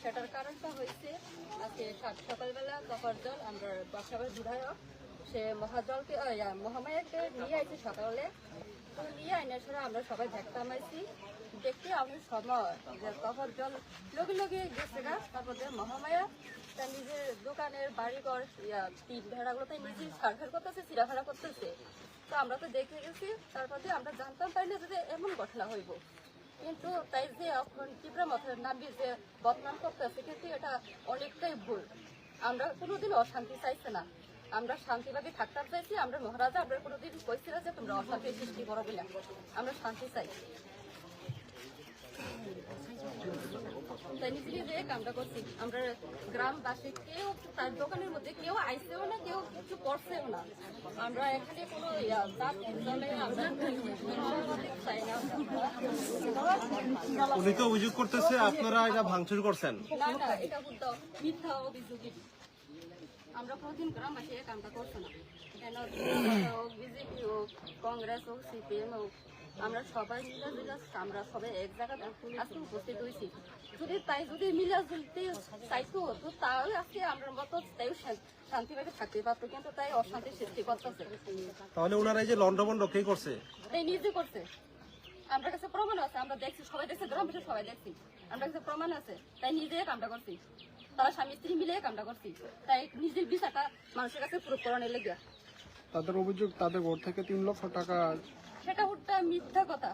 সেটার কারণটা হয়েছে আজকে সকালবেলা কপার জল আমরা বাসাবার বিধায়ক সে মহাজলকে মহামায়াকে নিয়ে আইছি সকালে তো নিয়ে আইনার ছাড়া আমরা সবাই দেখতাম আইছি দেখতে আমি সময় যে কপার জল লগে লগে গেছে গা তারপর মহামায়া তার নিজের দোকানের বাড়িঘর তিন ভেড়াগুলো তাই নিজে সারফের করতেছে চিরাফেরা করতেছে তো আমরা তো দেখে গেছি তারপরে আমরা জানতাম তাইলে যে এমন ঘটনা হইব কিন্তু তাই যে এখন তীব্র মাথার নামবি যে বদনাম করতেছে কিন্তু এটা অনেকটাই ভুল আমরা কোনোদিন অশান্তি চাইছে না আমরা শান্তিভাবে থাকতে চাইছি আমরা মহারাজা আমরা কোনোদিন কইছি না যে তোমরা অশান্তি সৃষ্টি করো বলে আমরা শান্তি চাই তাই নিজে যে কামটা করছি আমরা গ্রামবাসী কেউ তার দোকানের মধ্যে কেউ আইসেও না কেউ কিছু করছেও না আমরা এখানে কোনো উনি তো অভিযোগ করতেছে আপনারা এটা ভাঙচুর করছেন না না এটা মিথ্যা অভিযোগ আমরা প্রতিদিন গ্রামবাসী এই কামটা করছে না কেন বিজেপি হোক কংগ্রেস হোক সিপিএম হোক আমরা সবাই মিলে আমরা সবাই এক জায়গায় আজকে উপস্থিত হয়েছি যদি মিলা জুলতে চাইতো তো তাহলে আজকে আমরা মতো তাই শান্তিভাবে থাকতে পারতো কিন্তু তাই অশান্তি সৃষ্টি করতেছে তাহলে ওনারা এই যে লন্ডভন্ড কে করছে তাই নিজে করছে আমরা কাছে প্রমাণ আছে আমরা দেখছি সবাই দেখছি গ্রামবাসী সবাই দেখছি আমরা কাছে প্রমাণ আছে তাই নিজে কামটা করছি তারা স্বামী স্ত্রী মিলে কামটা করছি তাই নিজের বিষয়টা মানুষের কাছে প্রুফ করানোর লেগে তাদের অভিযোগ তাদের ঘর থেকে 3 লক্ষ টাকা সেটা ওটা মিথ্যা কথা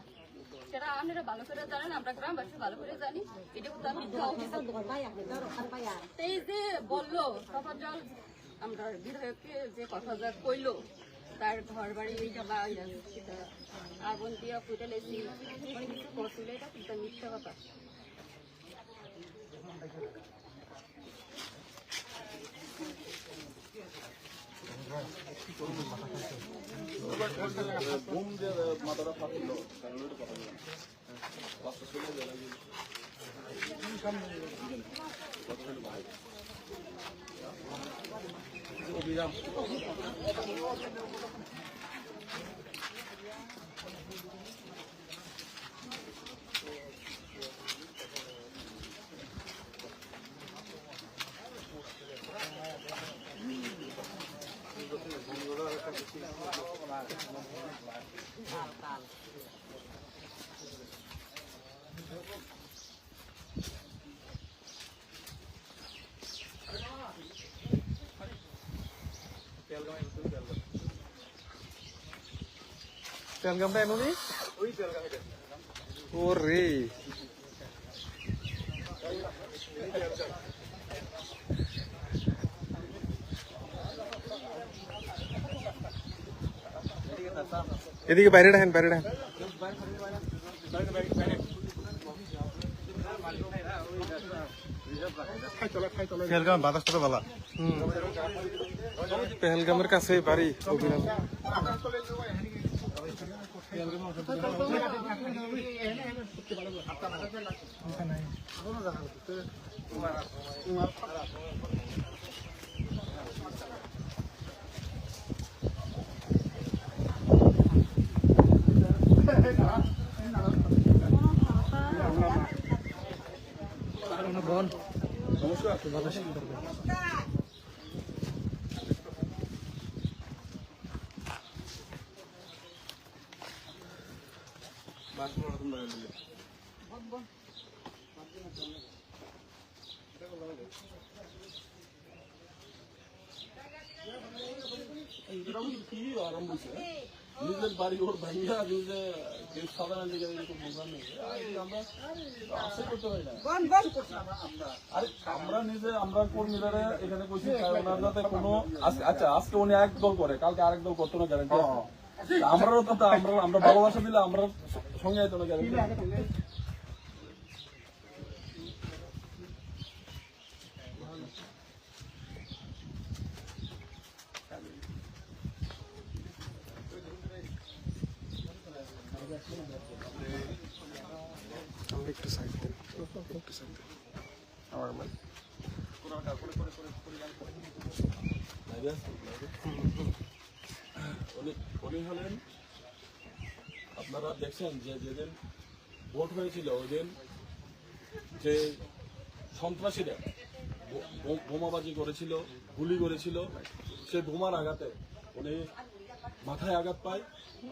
সেটা আপনারা ভালো করে জানেন আমরা গ্রামবাসী ভালো করে জানি এটা ওটা মিথ্যা অভিযোগ এই যে বললো সবার জল আমরা বিধায়ককে যে কথা যা কইলো তার ঘর বাড়ি আগুন দিয়া ফুটে লেছি অনেক কিছু করছিল এটা কিন্তু মিথ্যা কথা তেলগামটা এমনি ওরে এদিকে বাইরে রাখেন পেহেলগাম বাতাসটা ভালো পেহেলগামের কাছে বাড়ি অভিরাম কি আরম্ভ হয়েছে নিজের বাড়ি ওর ভাইয়া নিজে কেউ সাধারণ জায়গায় এরকম প্রোগ্রাম নেই আমরা আশা করতে পারি না আরে আমরা নিজে আমরা কর্মীরা এখানে কইছি ওনার যাতে কোনো আচ্ছা আজকে উনি এক দল করে কালকে আরেক দল করতো না গ্যারান্টি আমরাও তো আমরা ভালোবাসা দিলে আমরা সঙ্গে আইতো না গ্যারান্টি আমি একটু সাইড দেন একটু সাইড দেন আমার মানে উনি হলেন আপনারা দেখছেন যে যেদিন ভোট হয়েছিল ওই দিন যে সন্ত্রাসীরা বোমাবাজি করেছিল গুলি করেছিল সে বোমার আঘাতে উনি মাথায় আঘাত পায়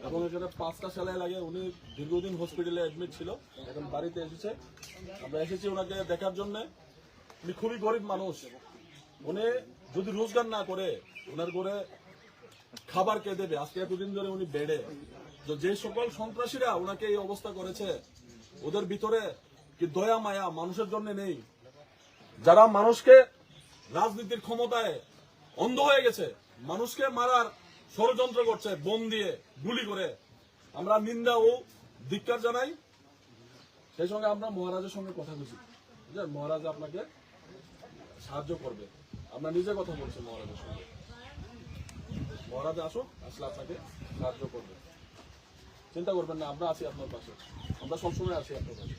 এবং এখানে 5টা সেলাই লাগে উনি দীর্ঘদিন হসপিটালে অ্যাডমিট ছিল এখন বাড়িতে এসেছে আমরা এসেছি ওনাকে দেখার জন্য উনি খুবই গরিব মানুষ উনি যদি রোজগার না করে ওনার করে খাবার কে দেবে আজকে এতদিন ধরে উনি বেড়ে যে সকল সন্ত্রাসীরা ওনাকে এই অবস্থা করেছে ওদের ভিতরে কি দয়া মায়া মানুষের জন্য নেই যারা মানুষকে রাজনীতির ক্ষমতায় অন্ধ হয়ে গেছে মানুষকে মারার ষড়যন্ত্র করছে বোম দিয়ে গুলি করে আমরা নিন্দা ও ধিক্কার জানাই সেই সঙ্গে আমরা মহারাজের সঙ্গে কথা বলছি যে মহারাজ আপনাকে সাহায্য করবে আমরা নিজে কথা বলছি মহারাজের সঙ্গে মহারাজ আসুক আসলে আপনাকে সাহায্য করবে চিন্তা করবেন না আমরা আছি আপনার পাশে আমরা সবসময় আছি আপনার পাশে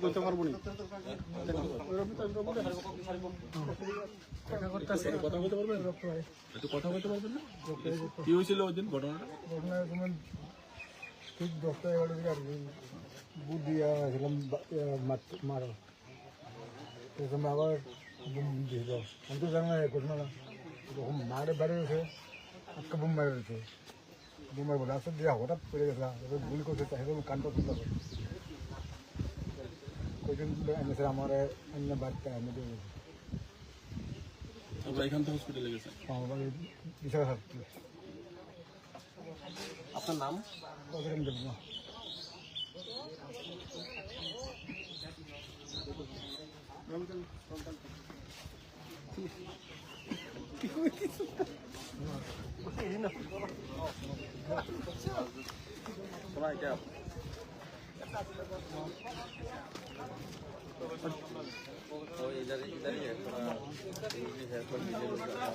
বলতে পারবো না কথা বলতে পারবেন একটু কথা বলতে পারবেন না কি হয়েছিল ওই দিন ঘটনাটা ঠিক 10টা-11টার দিকে আর কি বুট দিয়ে আসলাম মারা তখন আবার বুম দিয়েছিল আমি তো জানি না ঘটনা যখন মারে বাড়ি রয়েছে আজকে বুম মারে রয়েছে বুমের বলে আসতে দিয়ে হঠাৎ পড়ে গেছে এবার গুলি করছে তাই কানটা তুলতে হবে কয়েকজন এনেছে আমার অন্য বাড়িতে এনে দিয়ে গেছে আমরা এখান থেকে হসপিটালে গেছেন আমার বাড়ি বিশাল হাসপাতাল আপনার নাম ওদের দেব না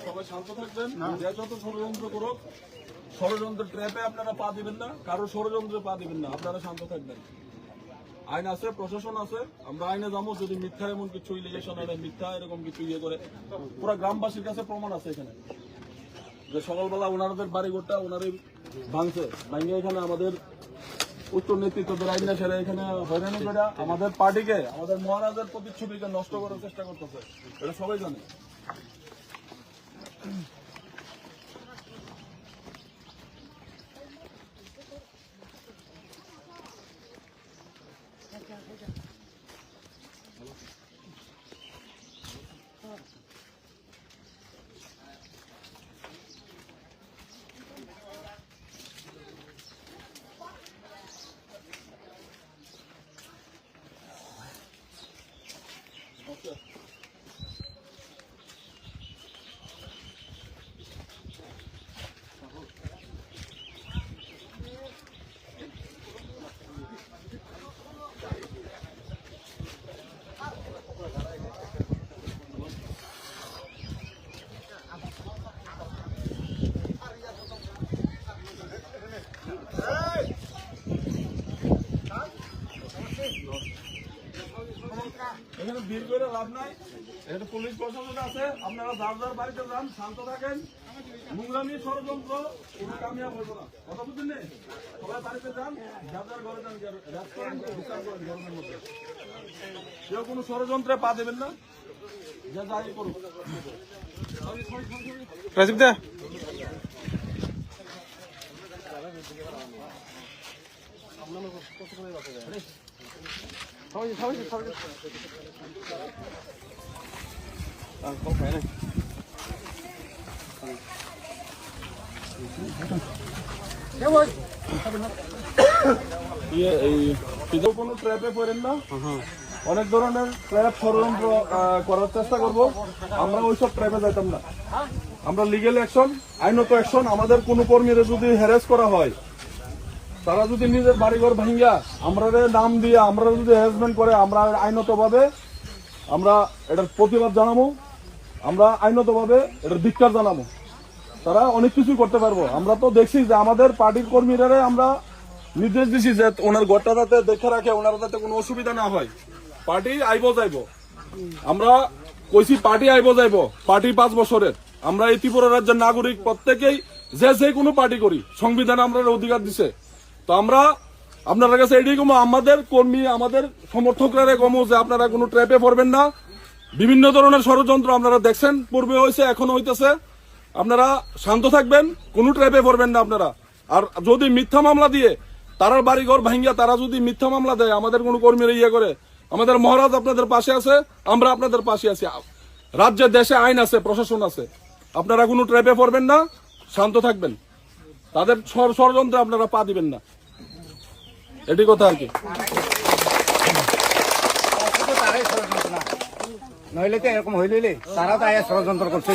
সবাই শান্ত থাকবেন যে যত ষড়যন্ত্র করুক ষড়যন্ত্র ট্র্যাপে আপনারা পা দিবেন না কারো ষড়যন্ত্রে পা দিবেন না আপনারা শান্ত থাকবেন আইন আছে প্রশাসন আছে আমরা আইনে যাবো যদি মিথ্যা এমন কিছু ইলিগেশন আনে মিথ্যা এরকম কিছু ইয়ে করে পুরো গ্রামবাসীর কাছে প্রমাণ আছে এখানে যে সকালবেলা ওনাদের বাড়ি ঘরটা ওনারই ভাঙছে ভাঙে এখানে আমাদের উচ্চ নেতৃত্বদের আইন সেরা এখানে হয়রানি করে আমাদের পার্টিকে আমাদের মহারাজের প্রতিচ্ছবিকে নষ্ট করার চেষ্টা করতেছে এটা সবাই জানে এখানে ভিড় করে লাভ নাই এখানে পুলিশ প্রশাসন আছে আপনারা যার যার বাড়িতে যান শান্ত থাকেন নোংরামি ষড়যন্ত্র কোনো কামিয়াব হইব না কথা বুঝলেন নে? সবাই বাড়িতে যান যার যার ঘরে যান রেস্টুরেন্ট বিচার করেন গরমের মধ্যে কেউ কোনো ষড়যন্ত্রে পা দেবেন না যা যাই করুন রাজীব দা আপনার কোনো ট্র্যাপে পড়েন না। অনেক ধরনের ট্র্যাপ ষড়যন্ত্র করার চেষ্টা করব, আমরা ওইসব ট্র্যাপে যেতাম না। আমরা লিগেল অ্যাকশন, আইনত অ্যাকশন। আমাদের কোনো কর্মীরা যদি হ্যারাস করা হয়, তারা যদি নিজের বাড়িঘর ভাঙ্গা আমরা নাম দিয়ে আমরা যদি হ্যারাসমেন্ট করে, আমরা আইনতভাবে আমরা এটার প্রতিবাদ জানাবো, আমরা আইনতভাবে এটার ধিক্কার জানাবো। তারা অনেক কিছু করতে পারবো। আমরা তো দেখছি যে আমাদের পার্টির কর্মীরা আমরা নির্দেশ দিছি যে ওনার ঘরটা যাতে দেখে রাখে, ওনার যাতে কোনো অসুবিধা না হয়। পার্টি আইব যাইব, আমরা কইছি পার্টি আইব যাইব, পার্টি 5 বছরের। আমরা এই ত্রিপুরা রাজ্যের নাগরিক প্রত্যেকেই যে কোনো পার্টি করি, সংবিধান আমরা অধিকার দিছে। তো আমরা আপনার কাছে এটাই কমো, আমাদের কর্মী আমাদের সমর্থকরা কমো যে আপনারা কোনো ট্র্যাপে পড়বেন না। বিভিন্ন ধরনের ষড়যন্ত্র আপনারা দেখছেন, পূর্বে হয়েছে, এখনো হইতেছে। আপনারা শান্ত থাকবেন, কোনো ট্র্যাপে পড়বেন না আপনারা। আর যদি মিথ্যা মামলা দিয়ে তারার বাড়িঘর ভাঙ্গিয়া তারা যদি মিথ্যা মামলা দেয়, আমাদের কোনো কর্মীরা ইয়ে করে, আমাদের মহারাজ আপনাদের পাশে আছে, আমরা আপনাদের পাশে আছি। রাজ্যে দেশে আইন আছে, প্রশাসন আছে। আপনারা কোনো ট্র্যাপে পড়বেন না, শান্ত থাকবেন। তাদের ষড়যন্ত্রে আপনারা পা দিবেন না, এটি কথা আর কি। নইলে তো এরকম হইলে তারা তো আয়া ষড়যন্ত্র করছে।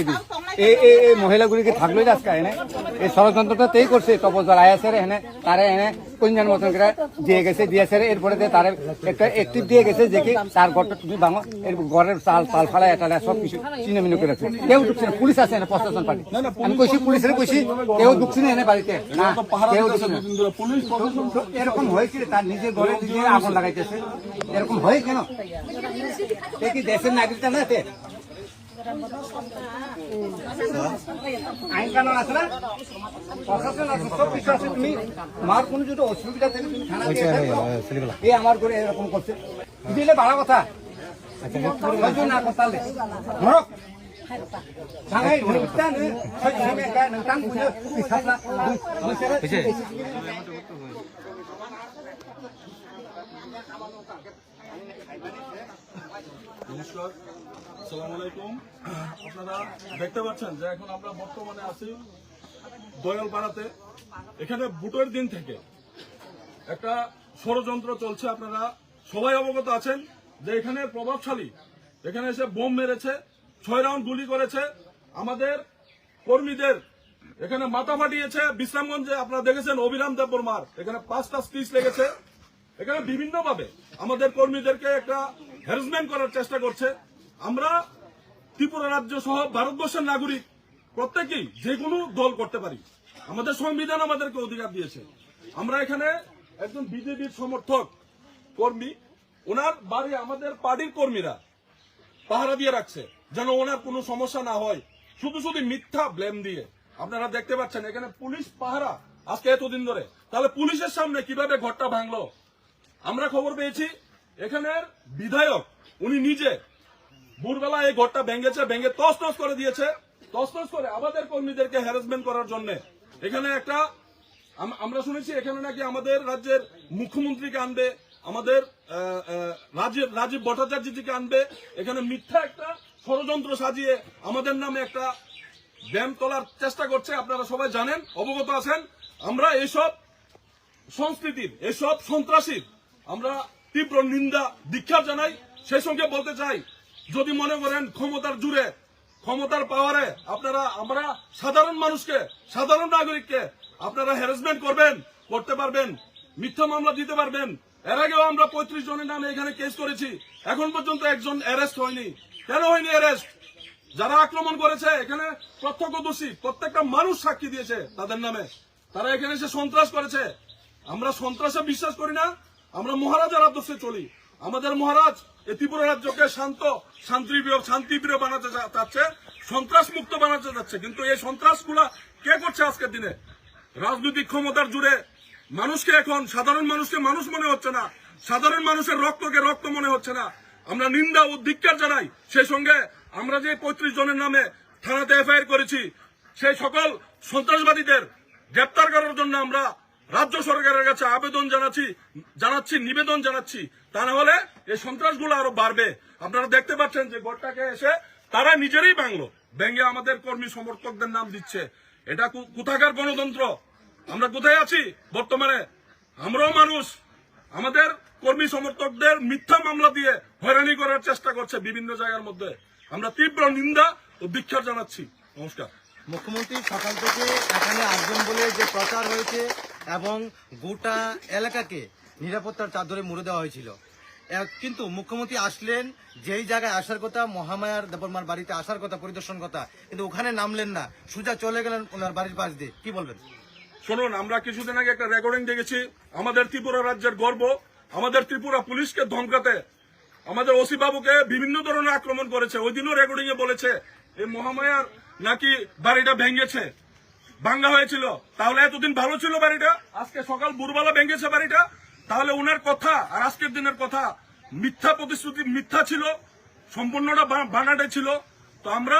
এই মহিলাগুলিকে থাকলোই আজকে এনে এই ষড়যন্ত্রটা তেই করছে। তপজল আয়াসের এনে তারা এনে কোনজন মতন করে দিয়ে গেছে, দিয়েছে। এরপরে তারা একটা অ্যাক্টিভ দিয়ে গেছে যে কি তার ঘরটা তুমি ভাঙো, এর ঘরের চাল পাল ফালা এটা সব কিছু চিনামিনো করেছে। কেউ ঢুকছে না, পুলিশ আছে না, প্রশাসন পার্টি। আমি কইছি পুলিশের কইছি, কেউ ঢুকছে না এনে বাড়িতে, না কেউ ঢুকছে না। এরকম হয়েছিল, তার নিজের ঘরে নিজে আগুন লাগাইতেছে। এরকম হয় কেন? এ কি দেশের নাগরিকটা না? আইন কানুন আছে না, প্রশাসন আছে, সব কিছু আছে। তুমি তোমার কোনো যদি অসুবিধা থাকে তুমি থানা দিয়ে এই আমার করে এরকম করছে, দিলে ভালো কথা। না করতালে ধরো 상하이 일단은 설치하면 땅굴을 비싸다. নমস্কার, আসসালামু আলাইকুম। আপনারা দেখতে পাচ্ছেন যে এখন আমরা বর্তমানে আছি দয়ালপাড়াতে। এখানে ভোটের দিন থেকে একটা ষড়যন্ত্র চলছে, আপনারা সবাই অবগত আছেন যে এখানে প্রভাবশালী এখানে এসে বোম মেরেছে, 6 রাউন্ড গুলি করেছে, আমাদের কর্মীদের এখানে মাথা ফাটিয়েছে। বিশ্রামগঞ্জে আপনারা দেখেছেন অভিরাম দেববর্মার এখানে 5টা স্টিচ লেগেছে। এখানে বিভিন্নভাবে আমাদের কর্মীদেরকে একটা হ্যারাসমেন্ট করার চেষ্টা করছে। আমরা ত্রিপুরা রাজ্য সহ ভারতবর্ষের নাগরিক প্রত্যেকেই যে কোনো দল করতে পারি, আমাদের সংবিধান আমাদেরকে অধিকার দিয়েছে। আমরা এখানে একজন বিজেপির সমর্থক কর্মী, ওনার বাড়ি আমাদের পার্টির কর্মীরা পাহারা দিয়ে রাখছে যেন ওনার কোনো সমস্যা না হয়, শুধু শুধু মিথ্যা ব্লেম দিয়ে। আপনারা দেখতে পাচ্ছেন এখানে পুলিশ পাহারা আজকে এতদিন ধরে। তাহলে পুলিশের সামনে কিভাবে ঘরটা ভাঙলো? আমরা খবর পেয়েছি এখানের বিধায়ক উনি নিজে ভোরবেলা এই ঘরটা ভেঙে তছনছ করে দিয়েছে। তছনছ করে আমাদের কর্মীদেরকে হ্যারাসমেন্ট করার জন্য এখানে একটা আমরা শুনেছি এখানে নাকি আমাদের রাজ্যের মুখ্যমন্ত্রীকে আনবে, আমাদের রাজীব ভট্টাচার্যজিকে আনবে। এখানে মিথ্যা একটা ষড়যন্ত্র সাজিয়ে আমাদের নামে একটা ব্যায়াম তোলার চেষ্টা করছে। আপনারা সবাই জানেন, অবগত আছেন। আমরা এইসব সংস্কৃতির, এইসব সন্ত্রাসীর আমরা তীব্র নিন্দা ধিক্কার জানাই। সেই সঙ্গে বলতে চাই, যদি মনে করেন ক্ষমতার জুড়ে, ক্ষমতার পাওয়ারে আপনারা আমরা সাধারণ মানুষকে, সাধারণ নাগরিককে আপনারা হ্যারাসমেন্ট করতে পারবেন, মিথ্যা মামলা দিতে পারবেন। এর আগেও আমরা 35 জনের নামে এখানে কেস করেছি, এখন পর্যন্ত একজন অ্যারেস্ট হয়নি। কেন হয়নি অ্যারেস্ট? যারা আক্রমণ করেছে এখানে প্রত্যক্ষদর্শী প্রত্যেকটা মানুষ সাক্ষী দিয়েছে তাদের নামে। তারা এখানে এসে সন্ত্রাস করেছে। আমরা সন্ত্রাসে বিশ্বাস করি না, আমরা মহারাজার আদর্শে চলি। আমাদের মহারাজ এই ত্রিপুরা রাজ্যকে শান্তিপ্রিয় বানাতে চাচ্ছে, সন্ত্রাস মুক্ত বানাতে চাচ্ছে। কিন্তু এই সন্ত্রাসগুলা কে করছে আজকের দিনে? রাজনৈতিক ক্ষমতার জুড়ে মানুষকে এখন সাধারণ মানুষকে মানুষ মনে হচ্ছে না, সাধারণ মানুষের রক্তকে রক্ত মনে হচ্ছে না। আমরা নিন্দা ও ধিক্কার জানাই। সেই সঙ্গে আমরা যে 35 জনের নামে থানাতে এফআইআর করেছি, সেই সকল সন্ত্রাসবাদীদের গ্রেপ্তার করার জন্য আমরা রাজ্য সরকারের কাছে আবেদন জানাচ্ছি নিবেদন জানাচ্ছি, তা না হলে এই সন্ত্রাসগুলো আরো বাড়বে। আপনারা দেখতে পাচ্ছেন যে ঘরটাকে এসে তারা নিজেরই ভেঙে আমাদের কর্মী সমর্থকদের নাম দিচ্ছে। এটা কোথাকার গণতন্ত্র? আমরা কোথায় আছি বর্তমানে? আমরাও মানুষ। আমাদের কর্মী সমর্থকদের মিথ্যা মামলা দিয়ে হয়রানি করার চেষ্টা করছে বিভিন্ন জায়গার মধ্যে। আমরা তীব্র নিন্দা ও ধিক্কার জানাচ্ছি। নমস্কার। মুখ্যমন্ত্রী সকাল থেকে এখানে আসবেন বলে যে প্রচার হয়েছে এবং গোটা এলাকাকে নিরাপত্তার চাদরে মুড়ে দেওয়া হয়েছিল, কিন্তু মুখ্যমন্ত্রী আসলেন, যেই জায়গায় আসার কথা, মহামায়ার দেবরমার বাড়িতে আসার কথা, পরিদর্শন কথা, কিন্তু ওখানে নামলেন না, সোজা চলে গেলেন ওনার বাড়ির পাশ দিয়ে। কি বলবেন? শুনুন, আমরা কিছুদিন আগে একটা রেকর্ডিং দেখেছি। আমাদের ত্রিপুরা রাজ্যের গর্ব, আমাদের ত্রিপুরা পুলিশকে ধমকাতে আমাদের ওসি বাবুকে বিভিন্ন ধরনের আক্রমণ করেছে। ওই দিনও রেকর্ডিং এ বলেছে এই মহামায়ার নাকি বাড়িটা ভেঙেছে, ভাঙ্গা হয়েছিল। তাহলে এতদিন ভালো ছিল বাড়িটা, আজকে সকাল ভোরবেলা ভেঙেছে বাড়িটা। তাহলে ওনার কথা আর আজকের দিনের কথা মিথ্যা প্রতিশ্রুতি, মিথ্যা ছিল, সম্পূর্ণটা বানাটে ছিল। তো আমরা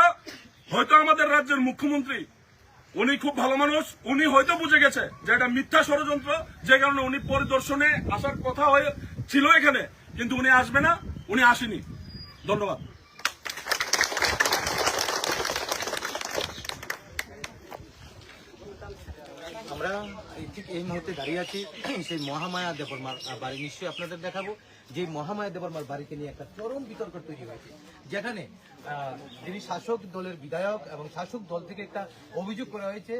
হয়তো আমাদের রাজ্যের মুখ্যমন্ত্রী, উনি খুব ভালো মানুষ, উনি হয়তো বুঝে গেছে যে এটা মিথ্যা ষড়যন্ত্র, যে কারণে উনি পরিদর্শনে আসার কথা ছিল এখানে, কিন্তু উনি আসবে না, উনি আসেনি। ধন্যবাদ। আমরা ঠিক এই মুহূর্তে দাঁড়িয়ে আছি সেই মহামায়া দেবরমার বাড়ি। নিশ্চয়ই আপনাদের দেখাবো যে মহামায়া দেবরমার বাড়িকে নিয়ে একটা চরম বিতর্ক তৈরি হয়েছে, যেখানে যিনি শাসক দলের বিধায়ক এবং শাসক দল থেকে একটা অভিযোগ করা হয়েছে।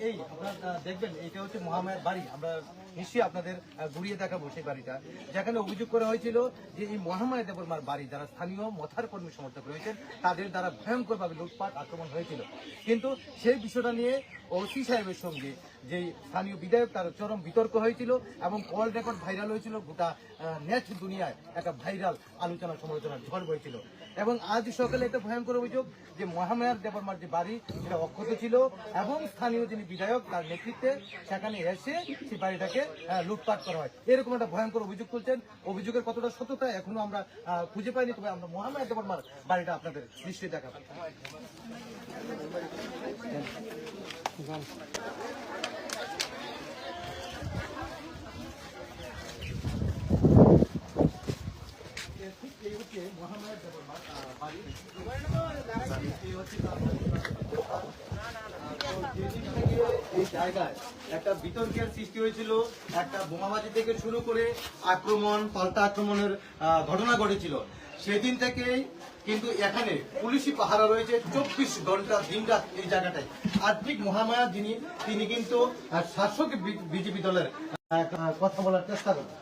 এই আপনারা দেখবেন, এটা হচ্ছে মহামায়ার বাড়ি। আমরা নিশ্চয়ই আপনাদের ঘুরিয়ে দেখাবো সেই বাড়িটা, যেখানে অভিযোগ করা হয়েছিল যে এই মহামায়া দেবরমার বাড়ি যারা স্থানীয় মথার কর্মী সমর্থক রয়েছেন তাদের দ্বারা ভয়ঙ্করভাবে লুটপাট আক্রমণ হয়েছিল। কিন্তু সেই বিষয়টা নিয়ে ওসি সাহেবের সঙ্গে যে স্থানীয় বিধায়ক তার চরম বিতর্ক হয়েছিল এবং কল রেকর্ড ভাইরাল হয়েছিল। গোটা নেট দুনিয়ায় একটা ভাইরাল আলোচনা সমালোচনার ঝড় বইছিল। এবং আজ সকালে একটা ভয়ঙ্কর অভিযোগ যে মহামায়ার দেবরমার যে বাড়ি সেটা অক্ষত ছিল এবং স্থানীয় যিনি বিধায়ক তার নেতৃত্বে সেখানে এসে সেই বাড়িটাকে লুটপাট করা হয়, এরকম একটা ভয়ঙ্কর অভিযোগ তুলছেন। অভিযোগের কতটা সত্যতা এখনো আমরা খুঁজে পাইনি, তবে আমরা মহামায়া দেবরমার বাড়িটা আপনাদের নিশ্চয়ই দেখাবো। এই জায়গায় একটা বিতর্কের সৃষ্টি হয়েছিল, একটা বোমাবাজি থেকে শুরু করে আক্রমণ, পাল্টা আক্রমণের ঘটনা ঘটেছিল। সেদিন থেকেই কিন্তু এখানে পুলিশি পাহারা রয়েছে 24 ঘন্টা দিনরাত এই জায়গাটায়। আর ঠিক মহামায়া তিনি কিন্তু শাসক বিজেপি দলের কথা বলার চেষ্টা করেন।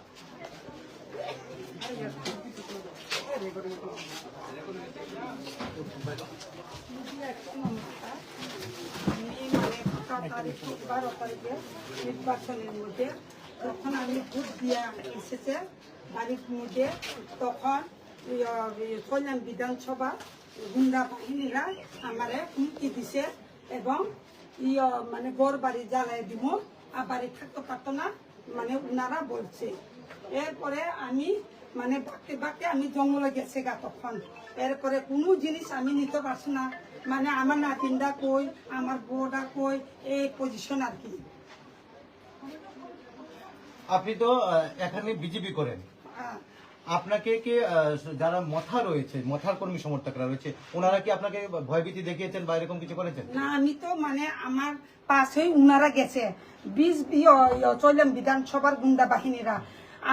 নির্বাচনের মধ্যে যখন আমি ভোট দিয়ে এসেছে বাড়ির মধ্যে, তখন কল্যাণ বিধানসভা গুন্ডা বাহিনীরা আমারে হুমকি দিছে এবং মানে গড় বাড়ি জ্বালাই দিব, আর বাড়ি থাকতে পারতো না, মানে ওনারা বলছে। এরপরে আমি মানে বাঁকতে আমি জঙ্গলে গেছে গা তখন। এরপরে কোনো জিনিস আমি নিতে পারছি না, মানে আমার নাতিনটা কই, আমার বউটা কই, এই পজিশন আর কি। আপনি তো এখানে বিজেপি করেন, আপনাকে কি যারা মথা রয়েছে, মথার কর্মী সমর্থকরা রয়েছে, ওনারা কি আপনাকে ভয়ভীতি দেখিয়েছেন বা এরকম কিছু করেছেন? না, আমি তো মানে আমার পাশে উনারা গেছে, 20 চললাম বিধানসভার গুন্ডা বাহিনীরা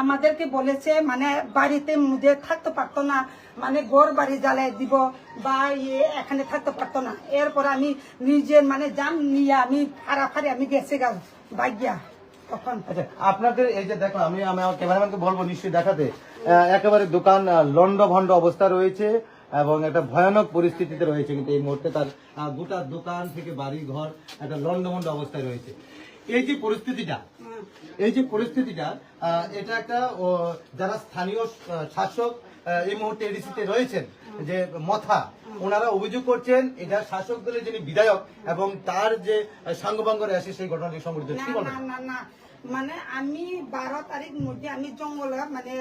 আমাদেরকে বলেছে মানে বাড়িতে মধ্যে থাকতে পারতো না, মানে গড় বাড়ি জ্বালাই দিব বা এখানে থাকতে পারতো না। এরপর আমি নিজের মানে জান নিয়ে আমি ফাড়াফাড়ি আমি গেছে গেল ভাগ্যা তখন। আচ্ছা, আপনাদের এই যে দেখো, আমি আমার ক্যামেরাম্যানকে বলবো নিশ্চয়ই দেখাতে, একেবারে দোকান লন্ড ভন্ড অবস্থা রয়েছে এবং একটা ভয়ানক পরিস্থিতিতে রয়েছে, কিন্তু এই মুহূর্তে তার গোটা দোকান থেকে বাড়ি ঘর একটা লন্ড ভন্ড অবস্থায় রয়েছে। এই যে পরিস্থিতিটা এটা একটা যারা স্থানীয় শাসক এই মুহূর্তে এডিসিতে রয়েছেন যে মথা, ওনারা অভিযোগ করছেন এটা শাসক দলের যিনি বিধায়ক এবং তার যে সাঙ্গপাঙ্গরে আসে সেই ঘটনাটি সংঘটিত। না, মানে আমি 12 তারিখ মধ্যে আমি জঙ্গলে মানে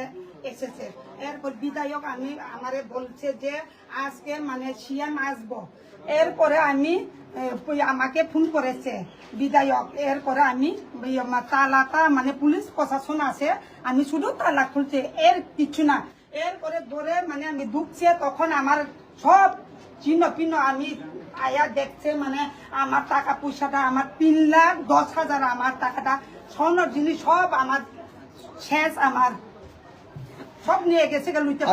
এসেছে, এরপর বিধায়ক আমারে বলছে যে আজকে মানে সিএম আসবো। এরপরে আমি আমাকে ফোন করেছে বিধায়ক, এরপরে আমি তালাটা মানে পুলিশ প্রশাসন আছে, আমি শুধু তালা খুলছে, এর কিছু না। এরপরে ধরে মানে আমি ঢুকছে, তখন আমার সব চিহ্ন পিহ্ন আমি আয়া দেখছে, মানে আমার টাকা পয়সাটা, আমার 3,10,000 আমার টাকাটা, স্বর্ণর জিনিস সব আমার শেষ, আমার সব নিয়ে গেছে লুইতে।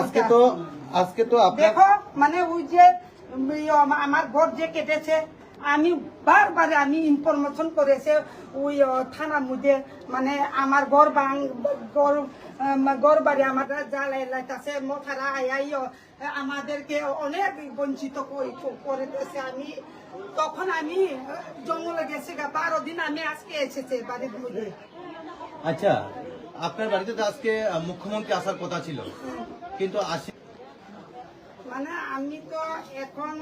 আজকে তো আপনার দেখো মানে ওই যে আমার ঘর যে কেটেছে, আমি বারবার আমি ইনফরমেশন করেছে ওই থানার মধ্যে, মানে আমার ঘর বাড়ি আমার জ্বালাইছে, মথারা আয়াই আমাদেরকে অনেক বঞ্চিত করে দিয়েছে। আমি তখন আমি জঙ্গলে গেছি, 12 দিন আমি আজকে এসেছে বাড়ির মধ্যে। আচ্ছা, আপনার বাড়িতে তো আজকে মুখ্যমন্ত্রী আসার কথা ছিল, কিন্তু মানে আমি তো এখন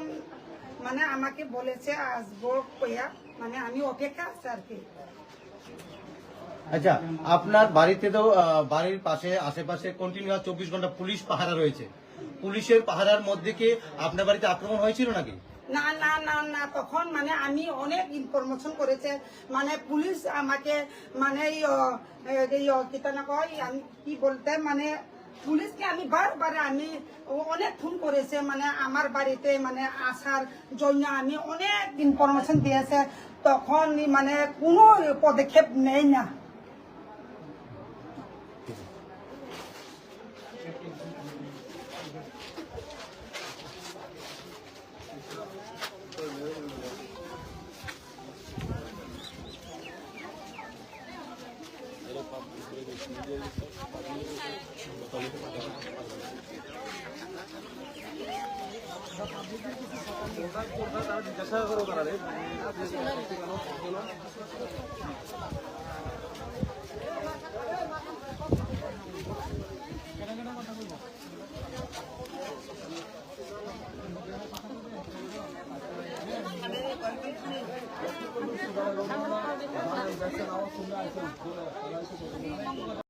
মানে আমাকে বলেছে আসবো কইয়া, মানে আমি অপেক্ষা আছি আর কি। আচ্ছা, আপনার বাড়িতে তো বাড়ির পাশে আশেপাশে কন্টিনিউ 24 ঘন্টা পুলিশ পাহারা রয়েছে, পুলিশের পাহারার মধ্যে কি আপনার বাড়িতে আক্রমণ হয়েছিল নাকি? না না না না, তখন মানে আমি অনেক ইনফরমেশন করেছে, মানে পুলিশ আমাকে মানে আমি কি বলতে, মানে পুলিশকে আমি বারবার আমি অনেক ফোন করেছে, মানে আমার বাড়িতে মানে আসার জন্য আমি অনেক ইনফরমেশন দিয়েছে, তখন মানে কোনো পদক্ষেপ নেই না। জিজ্ঞাসা করো তারা